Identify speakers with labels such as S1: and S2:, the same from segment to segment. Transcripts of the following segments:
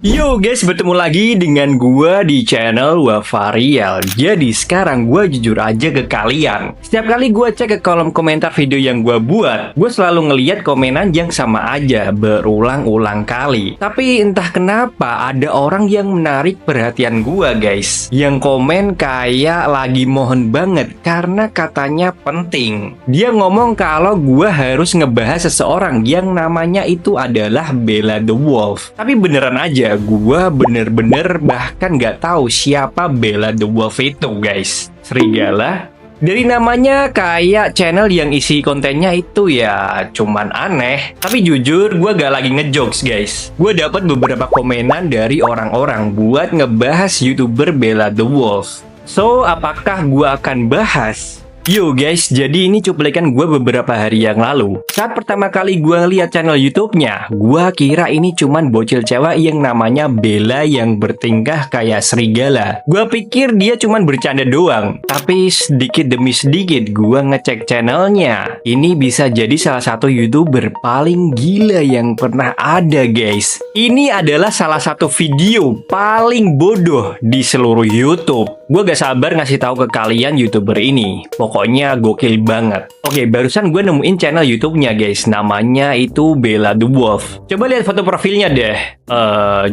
S1: Yo guys, bertemu lagi dengan gua di channel Wafariel. Jadi sekarang gua jujur aja ke kalian. Setiap kali gua cek ke kolom komentar video yang gua buat, gua selalu ngeliat komenan yang sama aja berulang-ulang kali. Tapi entah kenapa ada orang yang menarik perhatian gua guys. Yang komen kayak lagi mohon banget karena katanya penting. Dia ngomong kalau gua harus ngebahas seseorang yang namanya itu adalah Bella the Wolf. Tapi beneran aja, gua bener-bener bahkan nggak tahu siapa Bella the Wolf itu guys. Serigala? Dari namanya kayak channel yang isi kontennya itu ya cuman aneh. Tapi jujur gua gak lagi ngejokes guys. Gua dapat beberapa komenan dari orang-orang buat ngebahas YouTuber Bella the Wolf. So, apakah gua akan bahas? Yo guys, jadi ini cuplikan gue beberapa hari yang lalu. Saat pertama kali gue ngeliat channel YouTube-nya, gue kira ini cuman bocil cewek yang namanya Bella yang bertingkah kayak serigala. Gue pikir dia cuman bercanda doang. Tapi sedikit demi sedikit gue ngecek channelnya. Ini bisa jadi salah satu YouTuber paling gila yang pernah ada guys. Ini adalah salah satu video paling bodoh di seluruh YouTube. Gue gak sabar ngasih tahu ke kalian YouTuber ini. Pokoknya gokil banget. Oke, barusan gue nemuin channel YouTube-nya guys. Namanya itu Bella the Wolf. Coba lihat foto profilnya deh.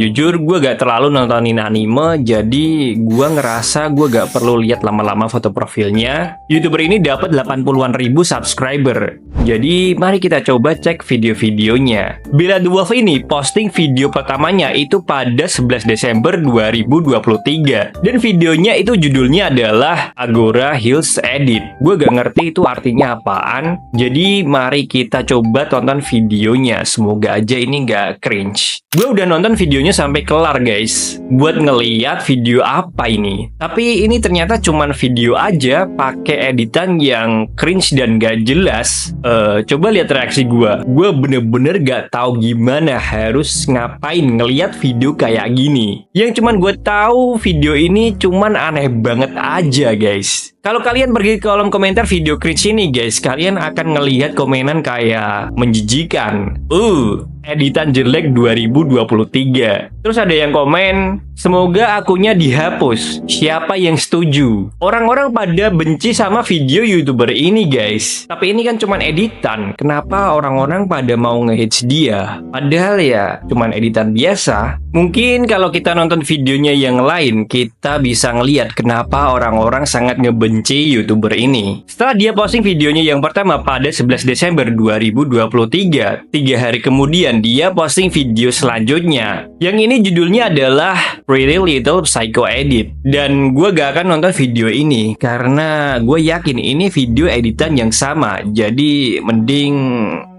S1: Jujur gue gak terlalu nontonin anime, jadi gue ngerasa gue gak perlu lihat lama-lama foto profilnya. YouTuber ini dapat 80-an ribu subscriber. Jadi mari kita coba cek video-videonya. Bella the Wolf ini posting video pertamanya itu pada 11 Desember 2023. Dan videonya itu judulnya adalah Agora Hills Edit. Gue gak ngerti itu artinya apaan. Jadi mari kita coba tonton videonya. Semoga aja ini gak cringe. Gue udah nonton videonya sampai kelar guys, buat ngeliat video apa ini. Tapi ini ternyata cuman video aja pakai editan yang cringe dan gak jelas. Coba lihat reaksi gue. Gue bener-bener gak tahu gimana harus ngapain ngeliat video kayak gini. Yang cuman gue tahu video ini cuman aneh banget aja guys. Kalau kalian pergi ke kolom komentar video cringe ini guys, kalian akan ngelihat komenan kayak menjijikan. Editan jelek 2023. Terus ada yang komen, semoga akunnya dihapus. Siapa yang setuju? Orang-orang pada benci sama video YouTuber ini guys. Tapi ini kan cuman editan. Kenapa orang-orang pada mau nge-hits dia? Padahal ya cuman editan biasa. Mungkin kalau kita nonton videonya yang lain, kita bisa ngeliat kenapa orang-orang sangat ngebenci YouTuber ini. Setelah dia posting videonya yang pertama pada 11 Desember 2023, 3 hari kemudian dia posting video selanjutnya. Yang ini judulnya adalah Pretty Little Psycho Edit. Dan gue gak akan nonton video ini karena gue yakin ini video editan yang sama. Jadi mending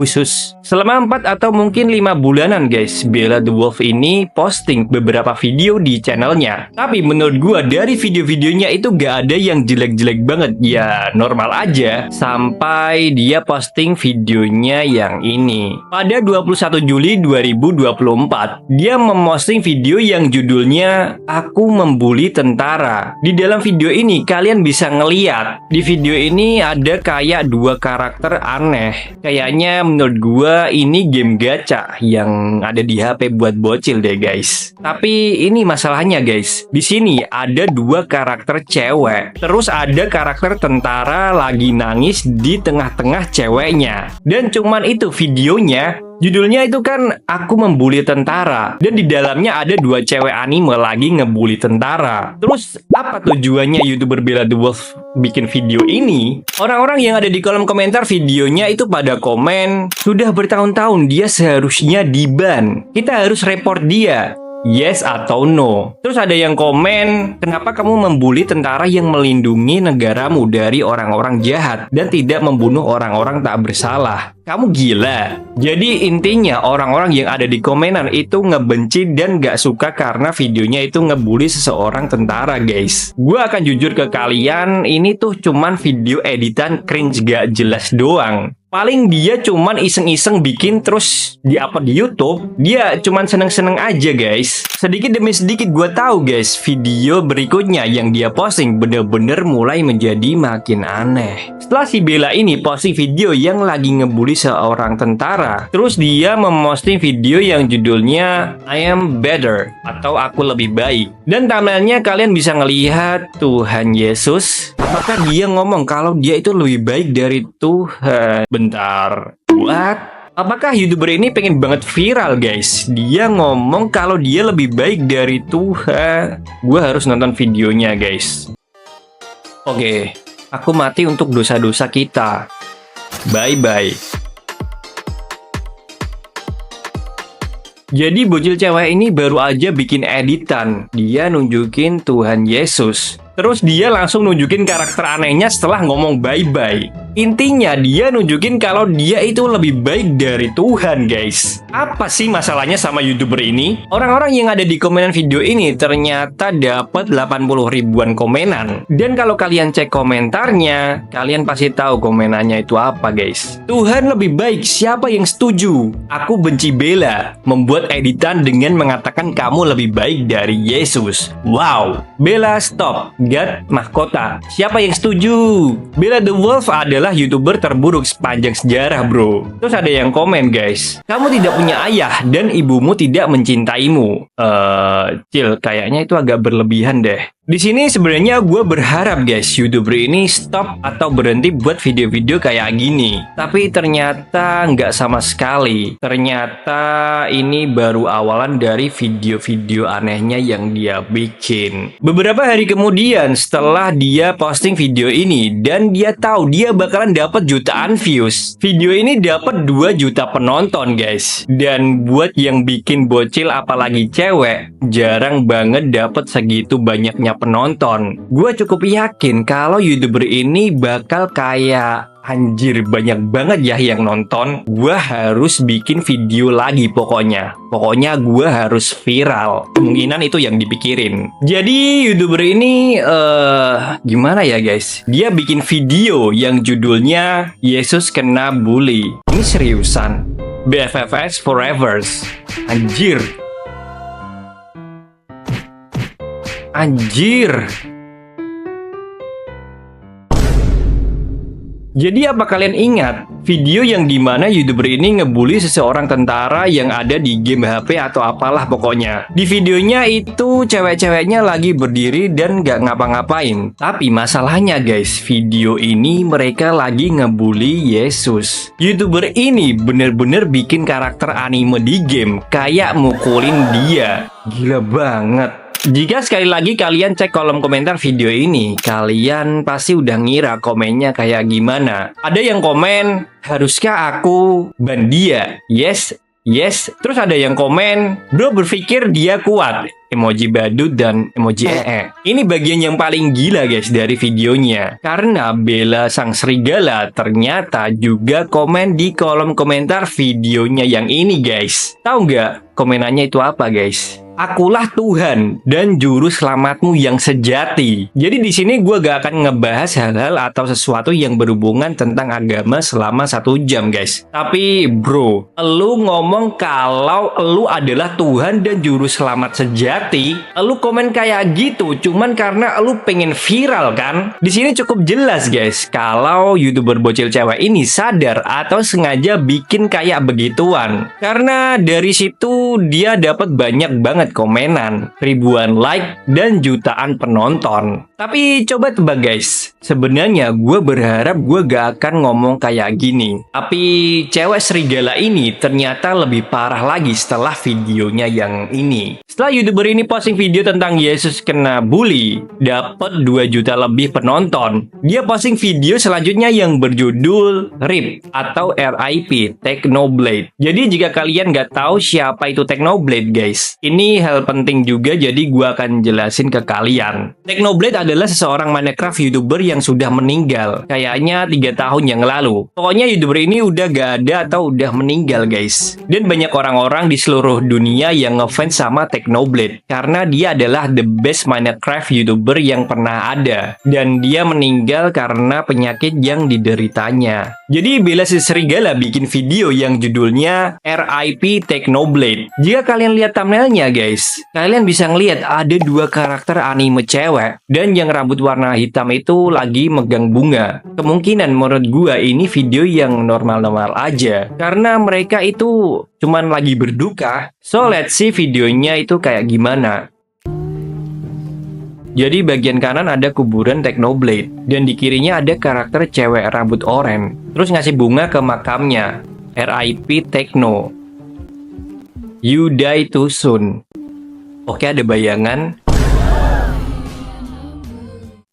S1: khusus. Selama 4 atau mungkin 5 bulanan guys, Bella the Wolf ini posting beberapa video di channelnya. Tapi menurut gue dari video-videonya itu gak ada yang jelek-jelek banget. Ya normal aja. Sampai dia posting videonya yang ini. Pada 21 Juli 2024, dia memposting video yang judulnya Aku Membuli Tentara. Di dalam video ini kalian bisa ngeliat di video ini ada kayak 2 karakter aneh. Kayaknya menurut gua ini game gacha yang ada di HP buat bocil deh guys. Tapi ini masalahnya guys. Di sini ada 2 karakter cewek. Terus ada karakter tentara lagi nangis di tengah-tengah ceweknya. Dan cuman itu videonya. Judulnya itu kan Aku Membuli Tentara. Dan di dalamnya ada 2 cewek anime lagi ngebully tentara. Terus apa tujuannya YouTuber Bella the Wolf bikin video ini? Orang-orang yang ada di kolom komentar videonya itu pada komen, sudah bertahun-tahun dia seharusnya di-ban. Kita harus report dia. Yes atau no. Terus ada yang komen, kenapa kamu membuli tentara yang melindungi negaramu dari orang-orang jahat dan tidak membunuh orang-orang tak bersalah? Kamu gila. Jadi intinya orang-orang yang ada di komenan itu ngebenci dan gak suka karena videonya itu ngebully seseorang tentara guys. Gue akan jujur ke kalian, ini tuh cuman video editan cringe gak jelas doang. Paling dia cuman iseng-iseng bikin terus di-upload di YouTube. Dia cuman seneng-seneng aja guys. Sedikit demi sedikit gue tahu guys, video berikutnya yang dia posting bener-bener mulai menjadi makin aneh. Setelah si Bella ini posting video yang lagi ngebully seorang tentara. Terus dia memposting video yang judulnya I am better atau aku lebih baik. Dan thumbnailnya kalian bisa ngelihat Tuhan Yesus. Apakah dia ngomong kalau dia itu lebih baik dari Tuhan? Bentar, what? Apakah YouTuber ini pengen banget viral guys? Dia ngomong kalau dia lebih baik dari Tuhan. Gue harus nonton videonya guys. Oke, aku mati untuk dosa-dosa kita. Bye-bye. Jadi bocil cewek ini baru aja bikin editan. Dia nunjukin Tuhan Yesus. Terus dia langsung nunjukin karakter anehnya setelah ngomong bye-bye. Intinya dia nunjukin kalau dia itu lebih baik dari Tuhan guys. Apa sih masalahnya sama YouTuber ini? Orang-orang yang ada di komenan video ini ternyata dapat 80 ribuan komenan. Dan kalau kalian cek komentarnya, kalian pasti tahu komenannya itu apa guys. Tuhan lebih baik, siapa yang setuju? Aku benci Bella, membuat editan dengan mengatakan kamu lebih baik dari Yesus. Wow, Bella stop. God mahkota. Siapa yang setuju? Bella the Wolf adalah YouTuber terburuk sepanjang sejarah, bro. Terus ada yang komen, guys. Kamu tidak punya ayah dan ibumu tidak mencintaimu. Cil, kayaknya itu agak berlebihan deh. Di sini sebenarnya gue berharap guys YouTuber ini stop atau berhenti buat video-video kayak gini. Tapi ternyata nggak sama sekali. Ternyata ini baru awalan dari video-video anehnya yang dia bikin. Beberapa hari kemudian setelah dia posting video ini dan dia tahu dia bakalan dapat jutaan views. Video ini dapat 2 juta penonton guys. Dan buat yang bikin bocil apalagi cewek, jarang banget dapat segitu banyaknya penonton. Gue cukup yakin kalau YouTuber ini bakal kayak anjir banyak banget ya yang nonton. Gue harus bikin video lagi pokoknya. Pokoknya gue harus viral. Kemungkinan itu yang dipikirin. Jadi YouTuber ini gimana ya guys? Dia bikin video yang judulnya Yesus kena bully. Ini seriusan. BFFs Forevers. Anjir. Anjir. Jadi apa kalian ingat video yang dimana YouTuber ini ngebully seseorang tentara yang ada di game HP atau apalah pokoknya. Di videonya itu cewek-ceweknya lagi berdiri dan gak ngapa-ngapain. Tapi masalahnya guys, video ini mereka lagi ngebully Yesus. YouTuber ini bener-bener bikin karakter anime di game kayak mukulin dia. Gila banget. Jika sekali lagi kalian cek kolom komentar video ini, kalian pasti udah ngira komennya kayak gimana. Ada yang komen, haruskah aku ban dia? Yes, yes. Terus ada yang komen, bro berpikir dia kuat. Emoji badut dan emoji Ini bagian yang paling gila guys dari videonya. Karena Bella sang serigala ternyata juga komen di kolom komentar videonya yang ini guys. Tahu nggak komenannya itu apa guys? Akulah Tuhan dan juru selamatmu yang sejati. Jadi di sini gue gak akan ngebahas hal-hal atau sesuatu yang berhubungan tentang agama selama 1 jam guys. Tapi bro, lu ngomong kalau lu adalah Tuhan dan juru selamat sejati, lu komen kayak gitu cuman karena lu pengen viral kan? Di sini cukup jelas guys kalau YouTuber bocil cewek ini sadar atau sengaja bikin kayak begituan. Karena dari situ dia dapat banyak banget komenan, ribuan like, dan jutaan penonton. Tapi coba tebak guys, sebenarnya gue berharap gue gak akan ngomong kayak gini. Tapi cewek serigala ini ternyata lebih parah lagi setelah videonya yang ini. Setelah YouTuber ini posting video tentang Yesus kena bully, dapat 2 juta lebih penonton. Dia posting video selanjutnya yang berjudul RIP atau RIP Technoblade. Jadi jika kalian gak tahu siapa itu Technoblade guys, ini hal penting juga jadi gue akan jelasin ke kalian. Technoblade adalah seseorang Minecraft YouTuber yang sudah meninggal. Kayaknya 3 tahun yang lalu. Pokoknya YouTuber ini udah gak ada atau udah meninggal guys. Dan banyak orang-orang di seluruh dunia yang ngefans sama Technoblade. Karena dia adalah the best Minecraft YouTuber yang pernah ada. Dan dia meninggal karena penyakit yang dideritanya. Jadi Bella si serigala bikin video yang judulnya RIP Technoblade. Jika kalian lihat thumbnailnya guys, guys, kalian bisa ngelihat ada dua karakter anime cewek, dan yang rambut warna hitam itu lagi megang bunga. Kemungkinan menurut gua ini video yang normal-normal aja, karena mereka itu cuman lagi berduka. So let's see videonya itu kayak gimana. Jadi bagian kanan ada kuburan Technoblade, dan di kirinya ada karakter cewek rambut oranye, terus ngasih bunga ke makamnya. RIP Techno. You die too soon. Oke, ada bayangan.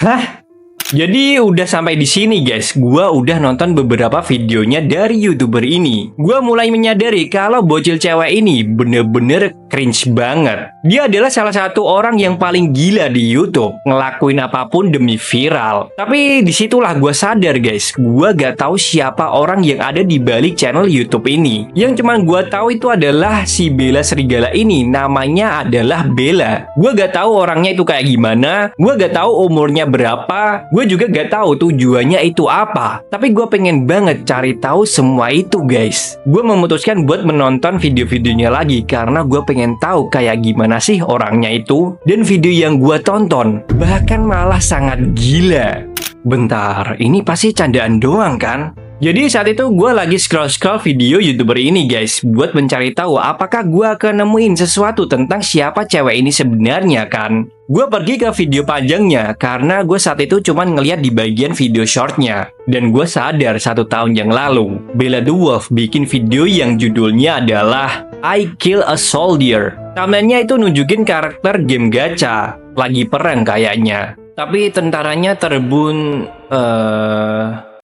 S1: Hah? Jadi udah sampai di sini guys. Gua udah nonton beberapa videonya dari YouTuber ini. Gua mulai menyadari kalau bocil cewek ini bener-bener cringe banget. Dia adalah salah satu orang yang paling gila di YouTube, ngelakuin apapun demi viral. Tapi disitulah gua sadar guys, gua gak tahu siapa orang yang ada di balik channel YouTube ini. Yang cuman gua tahu itu adalah si Bella Serigala ini, namanya adalah Bella. Gua gak tahu orangnya itu kayak gimana, gua gak tahu umurnya berapa. Gue juga gak tahu tujuannya itu apa. Tapi gue pengen banget cari tahu semua itu guys. Gue memutuskan buat menonton video-videonya lagi, karena gue pengen tahu kayak gimana sih orangnya itu. Dan video yang gue tonton bahkan malah sangat gila. Bentar, ini pasti candaan doang kan? Jadi saat itu gue lagi scroll-scroll video YouTuber ini guys, buat mencari tahu apakah gue akan nemuin sesuatu tentang siapa cewek ini sebenarnya kan. Gue pergi ke video panjangnya karena gue saat itu cuman ngeliat di bagian video shortnya. Dan gue sadar 1 tahun yang lalu, Bella the Wolf bikin video yang judulnya adalah I Kill a Soldier. Thumbnailnya itu nunjukin karakter game gacha, lagi perang kayaknya. Tapi tentaranya terbun...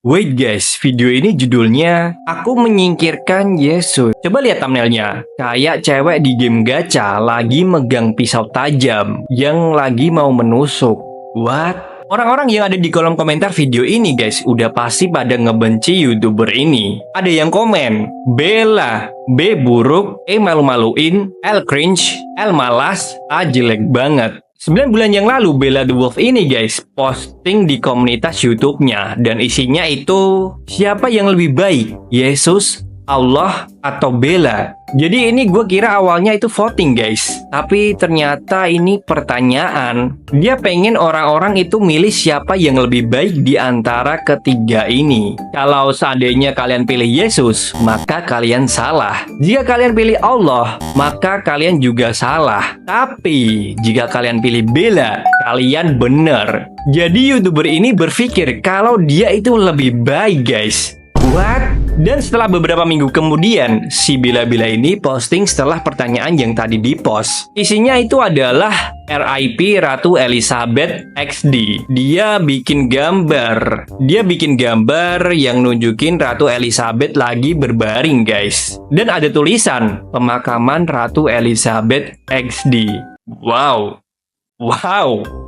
S1: Wait guys, video ini judulnya Aku Menyingkirkan Yesus. Coba lihat thumbnailnya. Kayak cewek di game gacha lagi megang pisau tajam yang lagi mau menusuk. What? Orang-orang yang ada di kolom komentar video ini guys, udah pasti pada ngebenci YouTuber ini. Ada yang komen, Bella, B buruk, E malu-maluin, L cringe, L malas, A jelek banget. 9 bulan yang lalu Bella the Wolf ini guys posting di komunitas YouTube-nya, dan isinya itu siapa yang lebih baik, Yesus, Allah, atau Bella. Jadi ini gue kira awalnya itu voting guys, tapi ternyata ini pertanyaan. Dia pengen orang-orang itu milih siapa yang lebih baik di antara ketiga ini. Kalau seandainya kalian pilih Yesus, maka kalian salah. Jika kalian pilih Allah, maka kalian juga salah. Tapi jika kalian pilih Bella, kalian bener. Jadi YouTuber ini berpikir kalau dia itu lebih baik guys. What? Dan setelah beberapa minggu kemudian, si Bella ini posting setelah pertanyaan yang tadi dipost. Isinya itu adalah RIP Ratu Elizabeth XD. Dia bikin gambar yang nunjukin Ratu Elizabeth lagi berbaring guys. Dan ada tulisan pemakaman Ratu Elizabeth XD. Wow.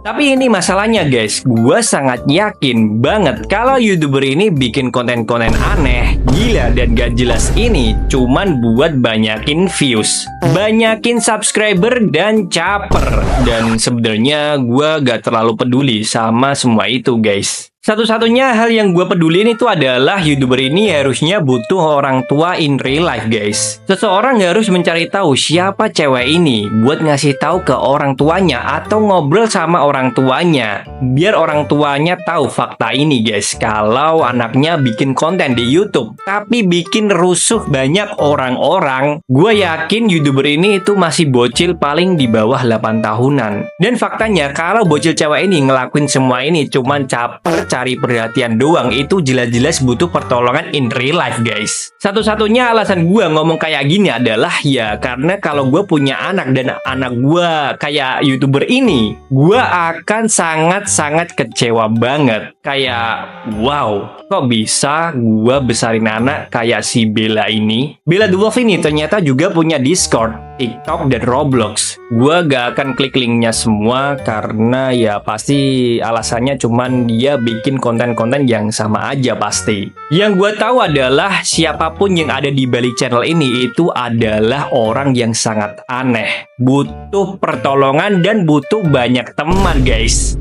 S1: Tapi ini masalahnya guys, gue sangat yakin banget kalau YouTuber ini bikin konten-konten aneh, gila, dan gak jelas ini cuman buat banyakin views, banyakin subscriber, dan caper. Dan sebenarnya gue gak terlalu peduli sama semua itu guys. Satu-satunya hal yang gue pedulin itu adalah YouTuber ini harusnya butuh orang tua in real life guys. Seseorang harus mencari tahu siapa cewek ini buat ngasih tahu ke orang tuanya atau ngobrol sama orang tuanya, biar orang tuanya tahu fakta ini guys, kalau anaknya bikin konten di YouTube tapi bikin rusuh banyak orang-orang. Gue yakin YouTuber ini itu masih bocil paling di bawah 8 tahunan. Dan faktanya kalau bocil cewek ini ngelakuin semua ini cuman caper, cari perhatian doang, itu jelas-jelas butuh pertolongan in real life guys. Satu-satunya alasan gue ngomong kayak gini adalah ya karena kalau gue punya anak dan anak gue kayak YouTuber ini, gue akan sangat-sangat kecewa banget. Kayak wow, kok bisa gue besarin anak kayak si Bella ini. Bella the Wolf ini ternyata juga punya Discord, TikTok, dan Roblox. Gue gak akan klik linknya semua karena ya pasti alasannya cuman dia bikin konten-konten yang sama aja pasti. Yang gue tahu adalah siapapun yang ada di balik channel ini itu adalah orang yang sangat aneh, butuh pertolongan dan butuh banyak teman guys.